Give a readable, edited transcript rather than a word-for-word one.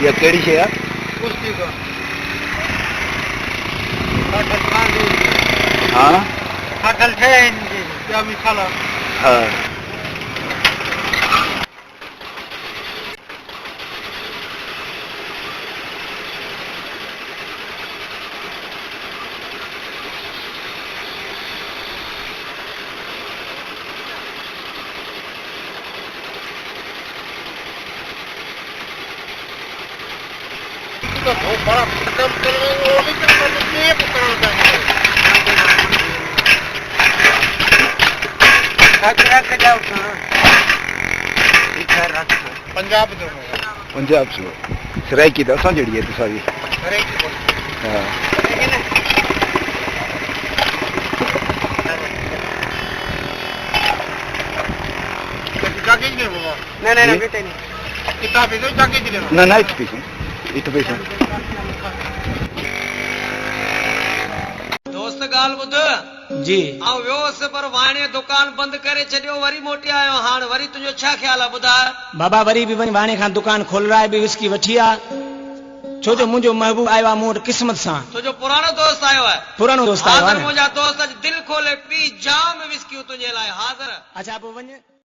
ये केड़ी शे है? कुश्ती को हाँ फाटल थे इनकी क्या मिसाल है? हाँ तो बहुत बड़ा कदम कर रहे हो, वो भी करना चाहिए। रख जाओ पंजाब तो पंजाब से सराइकी तो असां जड़ी है तो सारी हाँ जाके नहीं होगा नहीं बेटे नहीं किताब है तो जाके नहीं लेना ना इत पैसा दोस्त गाल बुध जी ऐं वियोसि पर वाणे दुकान बंद करे छॾियो वरी मोटी आयो हाणे वरी तुंहिंजो छा ख्याल आहे ॿुधाए बाबा वरी भी वही वाणे खां दुकान खोलराए भी विस्की वठी आ छो जो मुंहिंजो महबूब आयो आहे मूं वटि क़िस्मत सां तुंहिंजो पुराणो दोस्त आयो आहे पुरानो दोस्त आयो आहे हाज़िर मुंहिंजा दोस्त अॼु दिलि खोले पी जाम विस्कियूं तुंहिंजे लाइ हाज़िर अच्छा पोइ वञ